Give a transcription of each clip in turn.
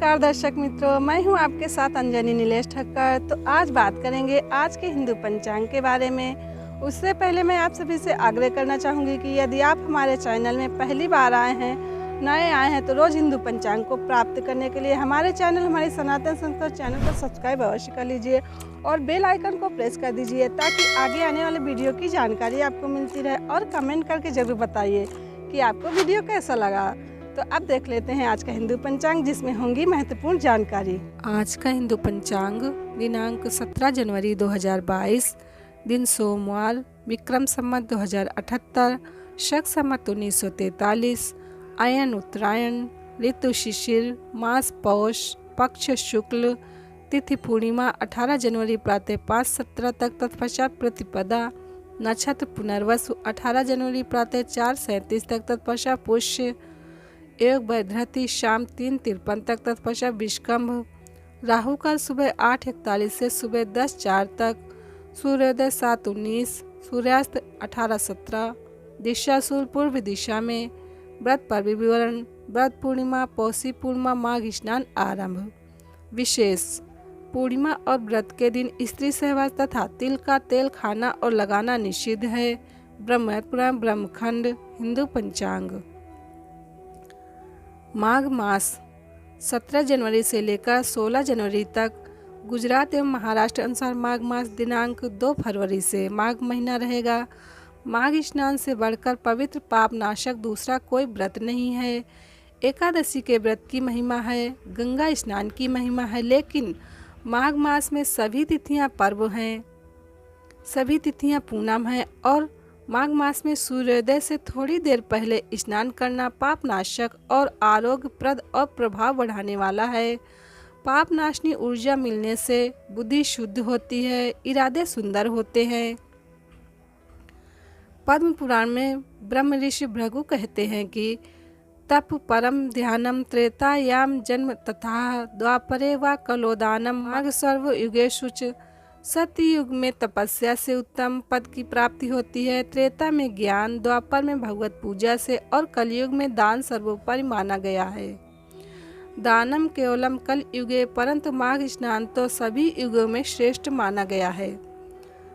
नमस्कार दर्शक मित्रों, मैं हूं आपके साथ अंजनी नीलेश ठक्कर। तो आज बात करेंगे आज के हिंदू पंचांग के बारे में। उससे पहले मैं आप सभी से आग्रह करना चाहूँगी कि यदि आप हमारे चैनल में पहली बार आए हैं, नए आए हैं, तो रोज़ हिंदू पंचांग को प्राप्त करने के लिए हमारे चैनल, हमारी सनातन संस्था चैनल को सब्सक्राइब अवश्य कर लीजिए और बेल आइकन को प्रेस कर दीजिए ताकि आगे आने वाले वीडियो की जानकारी आपको मिलती रहे। और कमेंट करके ज़रूर बताइए कि आपको वीडियो कैसा लगा। तो अब देख लेते हैं आज का हिंदू पंचांग, जिसमें होंगी महत्वपूर्ण जानकारी। आज का हिंदू पंचांग दिनांक 17 जनवरी 2022, दिन सोमवार, विक्रम संवत 2078, शक संवत 1943, अयन उत्तरायण, ऋतु शिशिर, मास पौष, पक्ष शुक्ल, तिथि पूर्णिमा 18 जनवरी प्रातः 5:17 तक, तत्पश्चात प्रतिपदा, नक्षत्र पुनर्वसु 18 जनवरी प्रातः 4:37 तक, तत्पश्चात पुष्य, योग वैधृति शाम 3:53 तक, तत्पश्चात विषकंभ, राहु काल सुबह 8:41 से सुबह 10:04 तक, सूर्योदय 7:19, सूर्यास्त 18:17, दिशा सूर्य पूर्व दिशा में, व्रत पर्व विवरण, व्रत पूर्णिमा, पौषी पूर्णिमा, माघ स्नान आरंभ। विशेष, पूर्णिमा और व्रत के दिन स्त्री सहवास तथा तिल का तेल खाना और लगाना निषिद्ध है। ब्रह्म पुराण ब्रह्मखंड हिंदू पंचांग। माघ मास 17 जनवरी से लेकर 16 जनवरी तक, गुजरात एवं महाराष्ट्र अनुसार माघ मास दिनांक 2 फरवरी से माघ महीना रहेगा। माघ स्नान से बढ़कर पवित्र पाप नाशक दूसरा कोई व्रत नहीं है। एकादशी के व्रत की महिमा है, गंगा स्नान की महिमा है, लेकिन माघ मास में सभी तिथियां पर्व हैं, सभी तिथियां पूनम हैं और माघ मास में सूर्योदय से थोड़ी देर पहले स्नान करना पाप नाशक और आरोग्यप्रद और प्रभाव बढ़ाने वाला है। पाप नाशनी ऊर्जा मिलने से बुद्धि शुद्ध होती है, इरादे सुंदर होते हैं। पद्म पुराण में ब्रह्म ऋषि भृगु कहते हैं कि तप परम ध्यानम त्रेतायाम जन्म तथा द्वापरे व कलोदानम माघ सर्व युगेषुच। सत्य युग में तपस्या से उत्तम पद की प्राप्ति होती है, त्रेता में ज्ञान, द्वापर में भगवत पूजा से और कलयुग में दान सर्वोपरि माना गया है। दानम केवलम कल युगे, परंतु माघ स्नान तो सभी युगों में श्रेष्ठ माना गया है।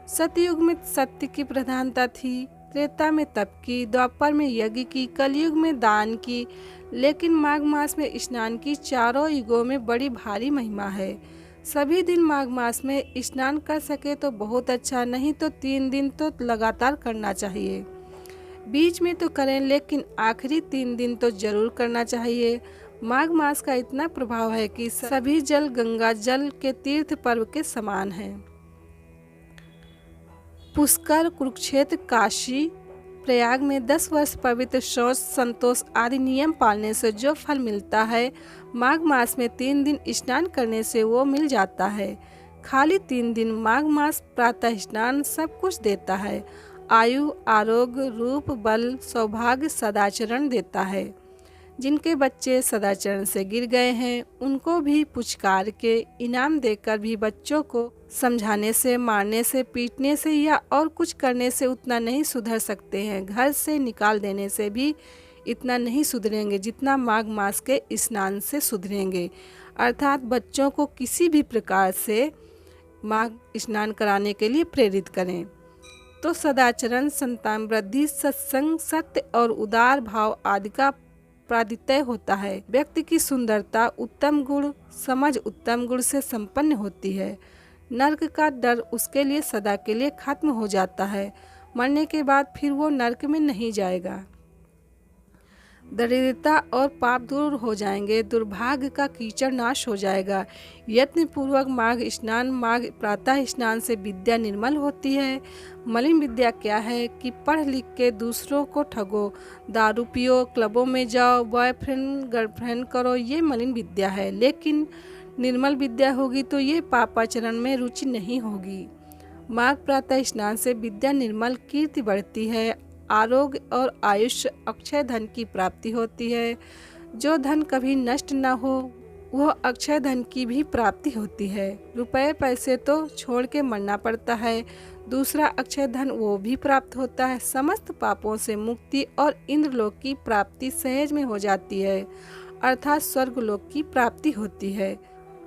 सतयुग में सत्य की प्रधानता थी, त्रेता में तप की, द्वापर में यज्ञ की, कलयुग में दान की, लेकिन माघ मास में स्नान की चारों युगों में बड़ी भारी महिमा है। सभी दिन माघ मास में स्नान कर सके तो बहुत अच्छा, नहीं तो 3 दिन तो लगातार करना चाहिए। बीच में तो करें, लेकिन आखिरी 3 दिन तो जरूर करना चाहिए। माघ मास का इतना प्रभाव है कि सभी जल गंगा जल के तीर्थ पर्व के समान है। पुष्कर, कुरुक्षेत्र, काशी, प्रयाग में 10 वर्ष पवित्र शौच, संतोष आदि नियम पालने से जो फल मिलता है, माघ मास में 3 दिन स्नान करने से वो मिल जाता है। खाली 3 दिन माघ मास प्रातः स्नान सब कुछ देता है। आयु, आरोग्य, रूप, बल, सौभाग्य, सदाचरण देता है। जिनके बच्चे सदाचरण से गिर गए हैं, उनको भी पुचकार के इनाम देकर भी बच्चों को समझाने से, मारने से, पीटने से या और कुछ करने से उतना नहीं सुधर सकते हैं। घर से निकाल देने से भी इतना नहीं सुधरेंगे जितना माघ मास के स्नान से सुधरेंगे। अर्थात बच्चों को किसी भी प्रकार से माघ स्नान कराने के लिए प्रेरित करें तो सदाचरण, संतान वृद्धि, सत्संग, सत्य और उदार भाव आदि का प्रादित्य होता है। व्यक्ति की सुंदरता, उत्तम गुण, समझ उत्तम गुण से संपन्न होती है। नरक का डर उसके लिए सदा के लिए खत्म हो जाता है। मरने के बाद फिर वो नरक में नहीं जाएगा। दरिद्रता और पाप दूर हो जाएंगे, दुर्भाग्य का कीचड़ नाश हो जाएगा। यत्न पूर्वक माघ स्नान, माघ प्रातः स्नान से विद्या निर्मल होती है। मलिन विद्या क्या है कि पढ़ लिख के दूसरों को ठगो, दारू पियो, क्लबों में जाओ, बॉयफ्रेंड गर्लफ्रेंड करो, ये मलिन विद्या है। लेकिन निर्मल विद्या होगी तो ये पापाचरण में रुचि नहीं होगी। माघ प्रातः स्नान से विद्या निर्मल, कीर्ति बढ़ती है, आरोग्य और आयुष्य, अक्षय धन की प्राप्ति होती है। जो धन कभी नष्ट न हो वह अक्षय धन की भी प्राप्ति होती है। रुपए पैसे तो छोड़ के मरना पड़ता है, दूसरा अक्षय धन वो भी प्राप्त होता है। समस्त पापों से मुक्ति और इंद्रलोक की प्राप्ति सहज में हो जाती है। अर्थात स्वर्गलोक की प्राप्ति होती है।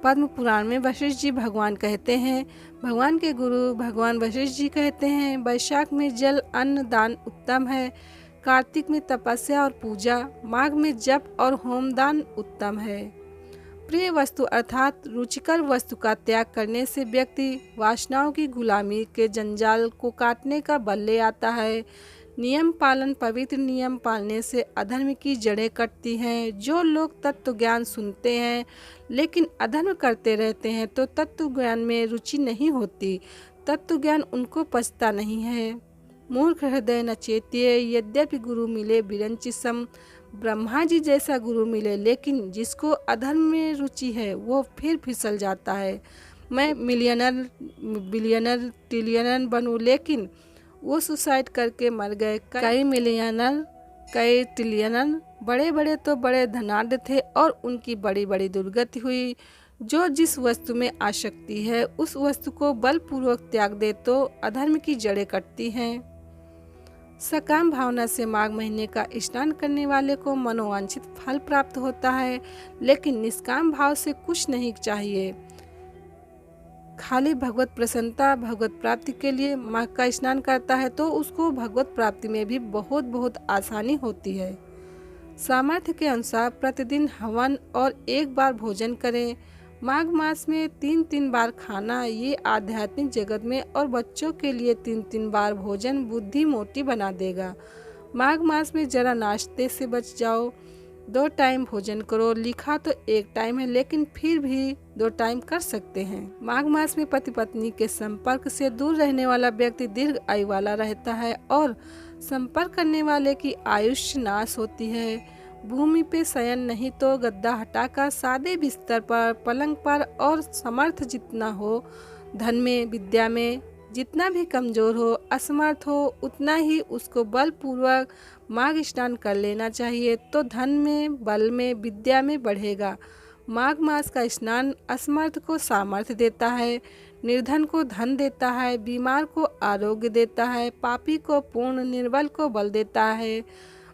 पद्म पुराण में वशिष्ठ जी भगवान कहते हैं, भगवान के गुरु भगवान वशिष्ठ जी कहते हैं, वैशाख में जल अन्न दान उत्तम है, कार्तिक में तपस्या और पूजा, माघ में जप और होम दान उत्तम है। प्रिय वस्तु अर्थात रुचिकर वस्तु का त्याग करने से व्यक्ति वासनाओं की गुलामी के जंजाल को काटने का बल ले आता है। नियम पालन पवित्र नियम पालने से अधर्म की जड़ें कटती हैं। जो लोग तत्व ज्ञान सुनते हैं लेकिन अधर्म करते रहते हैं तो तत्व ज्ञान में रुचि नहीं होती, तत्व ज्ञान उनको पचता नहीं है। मूर्ख हृदय न चेत्य, यद्यपि गुरु मिले बिरंचिसम, ब्रह्मा जी जैसा गुरु मिले लेकिन जिसको अधर्म में रुचि है वो फिर फिसल जाता है। मैं मिलियनर बिलियनर ट्रिलियनर बनूं लेकिन वो सुसाइड करके मर गए। कई मिलियनर कई ट्रिलियनर बड़े बड़े तो बड़े धनाढ्य थे और उनकी बड़ी बड़ी दुर्गति हुई। जो जिस वस्तु में आसक्ति है उस वस्तु को बलपूर्वक त्याग दे तो अधर्म की जड़ें कटती हैं। सकाम भावना से माघ महीने का स्नान करने वाले को मनोवांछित फल प्राप्त होता है, लेकिन निष्काम भाव से कुछ नहीं चाहिए। खाली भगवत प्रसन्नता भगवत प्राप्ति के लिए माघ का स्नान करता है तो उसको भगवत प्राप्ति में भी बहुत बहुत आसानी होती है। सामर्थ्य के अनुसार प्रतिदिन हवन और एक बार भोजन करें। माघ मास में 3-3 बार खाना, ये आध्यात्मिक जगत में और बच्चों के लिए 3-3 बार भोजन बुद्धि मोटी बना देगा। माघ मास में जरा नाश्ते से बच जाओ, 2 टाइम भोजन करो। लिखा तो 1 टाइम है लेकिन फिर भी 2 टाइम कर सकते हैं। माघ मास में पति पत्नी के संपर्क से दूर रहने वाला व्यक्ति दीर्घ आयु वाला रहता है और संपर्क करने वाले की आयुष्य नाश होती है। भूमि पे शयन नहीं तो गद्दा हटाकर सादे बिस्तर पर, पलंग पर और समर्थ जितना हो, धन में विद्या में जितना भी कमजोर हो असमर्थ हो उतना ही उसको बलपूर्वक माघ स्नान कर लेना चाहिए तो धन में बल में विद्या में बढ़ेगा। माघ मास का स्नान असमर्थ को सामर्थ्य देता है, निर्धन को धन देता है, बीमार को आरोग्य देता है, पापी को पूर्ण, निर्बल को बल देता है।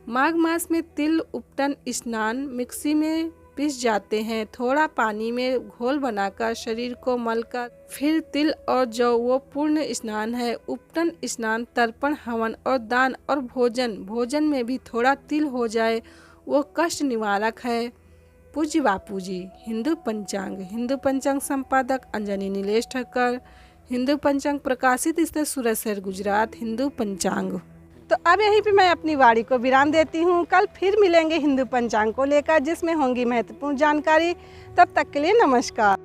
माघ मास में तिल उपटन स्नान मिक्सी में पिस जाते हैं, थोड़ा पानी में घोल बनाकर शरीर को मलकर फिर तिल और जौ वो पूर्ण स्नान है। उपटन स्नान तर्पण हवन और दान और भोजन में भी थोड़ा तिल हो जाए वो कष्ट निवारक है। पूज्य बापू जी। हिंदू पंचांग संपादक अंजनी नीलेश ठक्कर। हिंदू पंचांग प्रकाशित स्थित सूरत शहर गुजरात। हिंदू पंचांग। तो अब यहीं पे मैं अपनी वाणी को विराम देती हूँ। कल फिर मिलेंगे हिंदू पंचांग को लेकर जिसमें होंगी महत्वपूर्ण जानकारी। तब तक के लिए नमस्कार।